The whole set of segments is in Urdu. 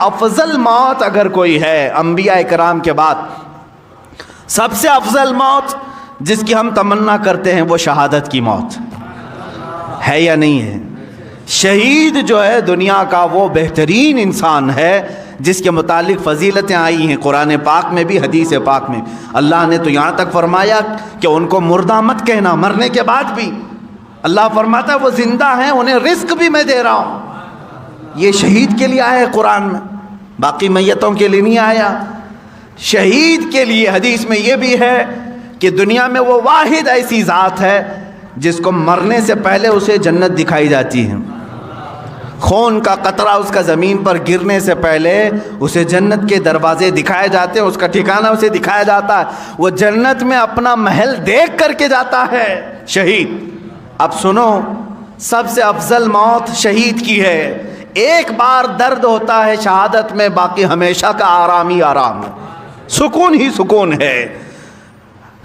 افضل موت اگر کوئی ہے انبیاء کرام کے بعد، سب سے افضل موت جس کی ہم تمنا کرتے ہیں وہ شہادت کی موت ہے یا نہیں ہے؟ شہید جو ہے دنیا کا وہ بہترین انسان ہے جس کے متعلق فضیلتیں آئی ہیں قرآن پاک میں بھی، حدیث پاک میں۔ اللہ نے تو یہاں تک فرمایا کہ ان کو مردہ مت کہنا، مرنے کے بعد بھی اللہ فرماتا ہے وہ زندہ ہیں، انہیں رزق بھی میں دے رہا ہوں۔ یہ شہید کے لیے آیا ہے قرآن میں، باقی میتوں کے لیے نہیں آیا۔ شہید کے لیے حدیث میں یہ بھی ہے کہ دنیا میں وہ واحد ایسی ذات ہے جس کو مرنے سے پہلے اسے جنت دکھائی جاتی ہے، خون کا قطرہ اس کا زمین پر گرنے سے پہلے اسے جنت کے دروازے دکھائے جاتے ہیں، اس کا ٹھکانہ اسے دکھایا جاتا ہے، وہ جنت میں اپنا محل دیکھ کر کے جاتا ہے شہید۔ اب سنو، سب سے افضل موت شہید کی ہے۔ ایک بار درد ہوتا ہے شہادت میں، باقی ہمیشہ کا آرام ہی آرام ہے، سکون ہی سکون ہے۔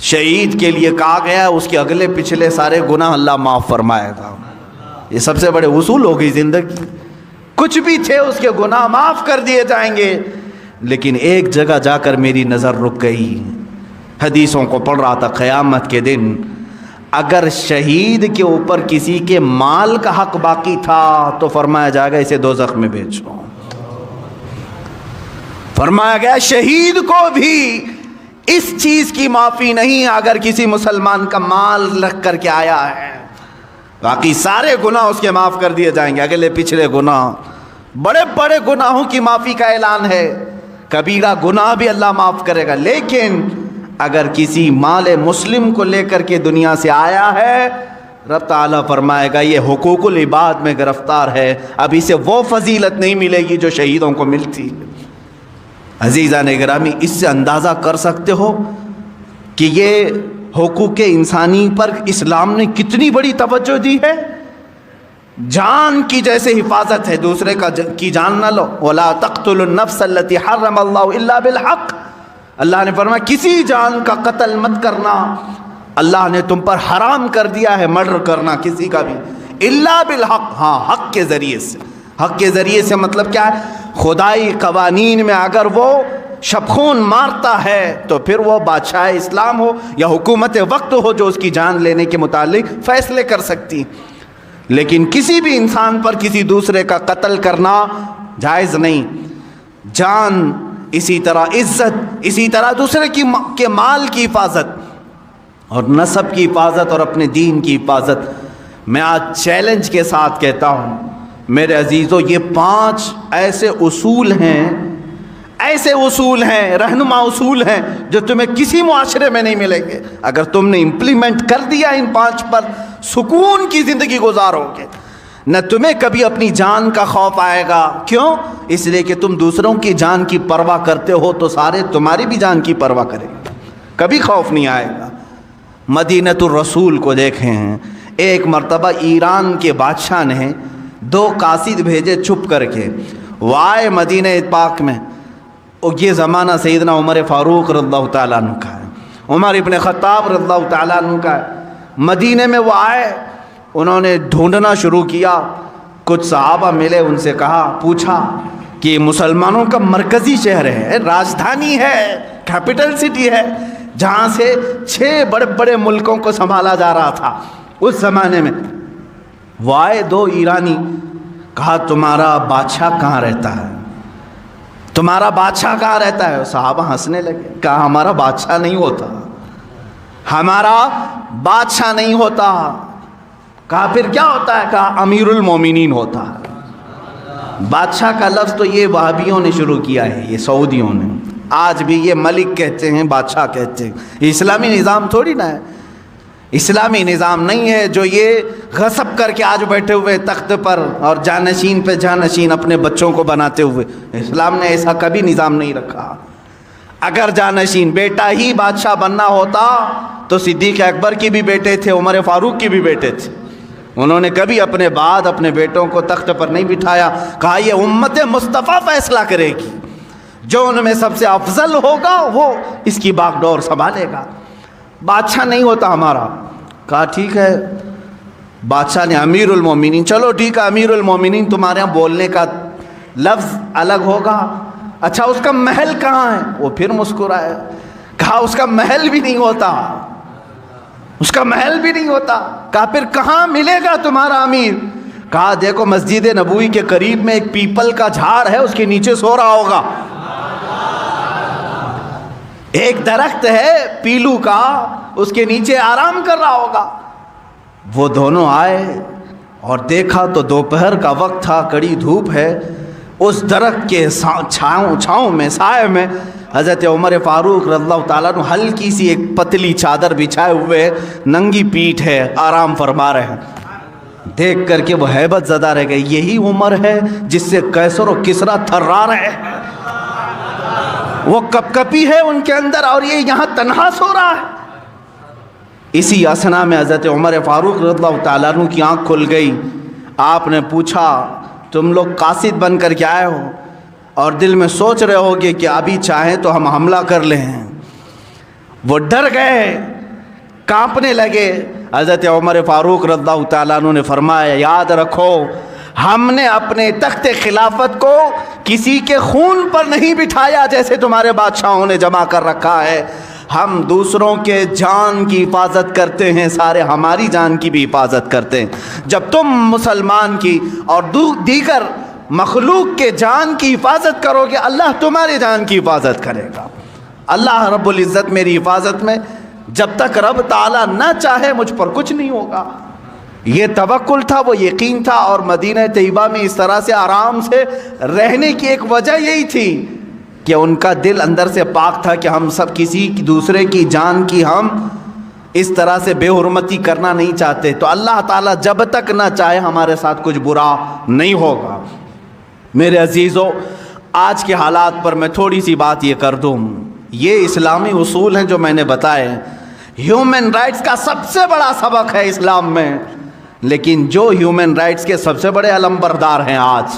شہید کے لیے کہا گیا اس کے اگلے پچھلے سارے گناہ اللہ معاف فرمائے گا۔ یہ سب سے بڑے اصول ہو گئی زندگی، کچھ بھی تھے اس کے گناہ معاف کر دیے جائیں گے۔ لیکن ایک جگہ جا کر میری نظر رک گئی، حدیثوں کو پڑھ رہا تھا، قیامت کے دن اگر شہید کے اوپر کسی کے مال کا حق باقی تھا تو فرمایا جائے گا اسے دوزخ میں بھیجو۔ فرمایا گیا شہید کو بھی اس چیز کی معافی نہیں اگر کسی مسلمان کا مال رکھ کر کے آیا ہے، باقی سارے گناہ اس کے معاف کر دیے جائیں گے، اگلے پچھلے گناہ، بڑے بڑے گناہوں کی معافی کا اعلان ہے، کبیرہ گناہ بھی اللہ معاف کرے گا۔ لیکن اگر کسی مال مسلم کو لے کر کے دنیا سے آیا ہے، رب تعالیٰ فرمائے گا یہ حقوق العباد میں گرفتار ہے، اب اسے وہ فضیلت نہیں ملے گی جو شہیدوں کو ملتی۔ عزیزان گرامی، اس سے اندازہ کر سکتے ہو کہ یہ حقوق انسانی پر اسلام نے کتنی بڑی توجہ دی ہے۔ جان کی جیسے حفاظت ہے، دوسرے کی جان نہ لو، وَلَا تَقْتُلُوا النَّفْسَ الَّتِي حَرَّمَ اللَّهُ إِلَّا بِالْحَقِّ، اللہ نے فرمایا کسی جان کا قتل مت کرنا، اللہ نے تم پر حرام کر دیا ہے مرڈر کرنا کسی کا بھی، الا بالحق، ہاں حق کے ذریعے سے۔ حق کے ذریعے سے مطلب کیا ہے؟ خدائی قوانین میں اگر وہ شبخون مارتا ہے تو پھر وہ بادشاہ اسلام ہو یا حکومت وقت ہو جو اس کی جان لینے کے متعلق فیصلے کر سکتی، لیکن کسی بھی انسان پر کسی دوسرے کا قتل کرنا جائز نہیں۔ جان، اسی طرح عزت، اسی طرح دوسرے کے مال کی حفاظت اور نسب کی حفاظت اور اپنے دین کی حفاظت۔ میں آج چیلنج کے ساتھ کہتا ہوں میرے عزیزو، یہ 5 ایسے اصول ہیں، رہنما اصول ہیں جو تمہیں کسی معاشرے میں نہیں ملیں گے۔ اگر تم نے امپلیمنٹ کر دیا ان 5 پر، سکون کی زندگی گزارو گے، نہ تمہیں کبھی اپنی جان کا خوف آئے گا۔ کیوں؟ اس لیے کہ تم دوسروں کی جان کی پرواہ کرتے ہو تو سارے تمہاری بھی جان کی پرواہ کریں گے، کبھی خوف نہیں آئے گا۔ مدینۃ الرسول کو دیکھیں ہیں، ایک مرتبہ ایران کے بادشاہ نے 2 قاصد بھیجے چھپ کر کے، وہ آئے مدینہ پاک میں، اور یہ زمانہ سیدنا عمر فاروق رضی اللہ تعالیٰ عنہ کا ہے، عمر ابن خطاب رضی اللہ تعالیٰ عنہ کا ہے۔ مدینہ میں وہ آئے، انہوں نے ڈھونڈنا شروع کیا، کچھ صحابہ ملے، ان سے کہا، پوچھا کہ یہ مسلمانوں کا مرکزی شہر ہے، راجدھانی ہے، کیپٹل سٹی ہے، جہاں سے 6 بڑے بڑے ملکوں کو سنبھالا جا رہا تھا اس زمانے میں۔ وہ آئے 2 ایرانی، کہا تمہارا بادشاہ کہاں رہتا ہے؟ تمہارا بادشاہ کہاں رہتا ہے؟ صحابہ ہنسنے لگے، کہا ہمارا بادشاہ نہیں ہوتا، ہمارا بادشاہ نہیں ہوتا۔ کہا پھر کیا ہوتا ہے؟ کہا امیر المومنین ہوتا ہے۔ بادشاہ کا لفظ تو یہ وہابیوں نے شروع کیا ہے، یہ سعودیوں نے، آج بھی یہ ملک کہتے ہیں، بادشاہ کہتے ہیں۔ یہ اسلامی نظام تھوڑی نہ ہے، اسلامی نظام نہیں ہے جو یہ غصب کر کے آج بیٹھے ہوئے تخت پر اور جانشین پہ جانشین اپنے بچوں کو بناتے ہوئے۔ اسلام نے ایسا کبھی نظام نہیں رکھا۔ اگر جانشین بیٹا ہی بادشاہ بننا ہوتا تو صدیق اکبر کی بھی بیٹے تھے، عمر فاروق کی بھی بیٹے تھے، انہوں نے کبھی اپنے بعد اپنے بیٹوں کو تخت پر نہیں بٹھایا۔ کہا یہ امت مصطفیٰ فیصلہ کرے گی، جو ان میں سب سے افضل ہوگا وہ اس کی باغ ڈور سنبھالے گا، بادشاہ نہیں ہوتا ہمارا۔ کہا ٹھیک ہے، بادشاہ نے امیر المومنین، چلو ٹھیک ہے امیر المومنین تمہارے یہاں بولنے کا لفظ الگ ہوگا. اچھا اس کا محل کہاں ہے؟ وہ پھر مسکرائے. کہا اس کا محل بھی نہیں ہوتا, اس کا محل بھی نہیں ہوتا. کہا پھر کہاں ملے گا تمہارا امیر؟ کہا دیکھو مسجد نبوی کے قریب میں ایک پیپل کا جھاڑ ہے, اس کے نیچے سو رہا ہوگا. ایک درخت ہے پیلو کا, اس کے نیچے آرام کر رہا ہوگا. وہ دونوں آئے اور دیکھا تو دوپہر کا وقت تھا, کڑی دھوپ ہے. اس درخت کے چھاؤں میں, سائے میں حضرت عمر فاروق رضی اللہ تعالیٰ عنہ ہلکی سی ایک پتلی چادر بچھائے ہوئے, ننگی پیٹھ ہے, آرام فرما رہے ہیں. دیکھ کر کے وہ ہیبت زدہ رہ گئے. یہی عمر ہے جس سے قیصر و کسریٰ تھرا رہے ہیں, وہ کپ کپی ہے ان کے اندر, اور یہ یہاں تنہا سو رہا ہے. اسی اسنا میں حضرت عمر فاروق رضی اللہ تعالیٰ عنہ کی آنکھ کھل گئی. آپ نے پوچھا تم لوگ قاصد بن کر کے آئے ہو اور دل میں سوچ رہے ہوگے کہ ابھی چاہیں تو ہم حملہ کر لیں. وہ ڈر گئے, کانپنے لگے. حضرت عمر فاروق رضی اللہ تعالیٰ عنہ نے فرمایا یاد رکھو ہم نے اپنے تخت خلافت کو کسی کے خون پر نہیں بٹھایا جیسے تمہارے بادشاہوں نے جمع کر رکھا ہے. ہم دوسروں کے جان کی حفاظت کرتے ہیں, سارے ہماری جان کی بھی حفاظت کرتے ہیں. جب تم مسلمان کی اور دیگر مخلوق کے جان کی حفاظت کرو گے, اللہ تمہارے جان کی حفاظت کرے گا. اللہ رب العزت میری حفاظت میں, جب تک رب تعالیٰ نہ چاہے مجھ پر کچھ نہیں ہوگا. یہ توکل تھا, وہ یقین تھا. اور مدینہ طیبہ میں اس طرح سے آرام سے رہنے کی ایک وجہ یہی تھی کہ ان کا دل اندر سے پاک تھا کہ ہم سب کسی دوسرے کی جان کی ہم اس طرح سے بے حرمتی کرنا نہیں چاہتے. تو اللہ تعالیٰ جب تک نہ چاہے ہمارے ساتھ کچھ برا نہیں ہوگا. میرے عزیزو, آج کے حالات پر میں تھوڑی سی بات یہ کر دوں. یہ اسلامی اصول ہیں جو میں نے بتائے, ہیومن رائٹس کا سب سے بڑا سبق ہے اسلام میں. لیکن جو ہیومن رائٹس کے سب سے بڑے علمبردار ہیں آج,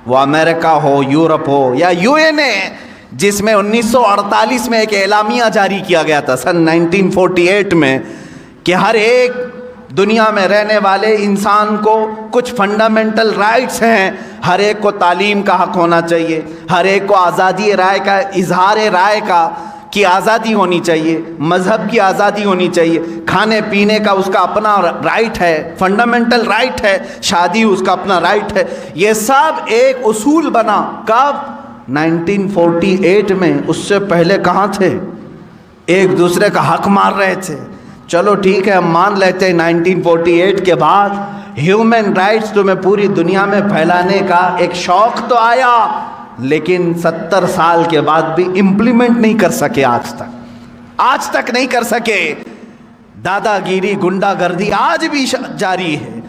وہ امریکہ ہو, یورپ ہو یا یو این اے, جس میں 1948 میں ایک اعلامیہ جاری کیا گیا تھا سن 1948 میں کہ ہر ایک دنیا میں رہنے والے انسان کو کچھ فنڈامنٹل رائٹس ہیں. ہر ایک کو تعلیم کا حق ہونا چاہیے, ہر ایک کو آزادی رائے کا, اظہار رائے کی آزادی ہونی چاہیے, مذہب کی آزادی ہونی چاہیے, کھانے پینے کا اس کا اپنا رائٹ ہے, فنڈامنٹل رائٹ ہے, شادی اس کا اپنا رائٹ ہے. یہ سب ایک اصول بنا کب؟ 1948 میں. اس سے پہلے کہاں تھے؟ ایک دوسرے کا حق مار رہے تھے. چلو ٹھیک ہے ہم مان لیتے ہیں 1948 کے بعد ہیومن رائٹس تمہیں پوری دنیا میں پھیلانے کا ایک شوق تو آیا, لیکن 70 سال کے بعد بھی امپلیمنٹ نہیں کر سکے. آج تک نہیں کر سکے. دادا گیری, گنڈا گردی آج بھی جاری ہے.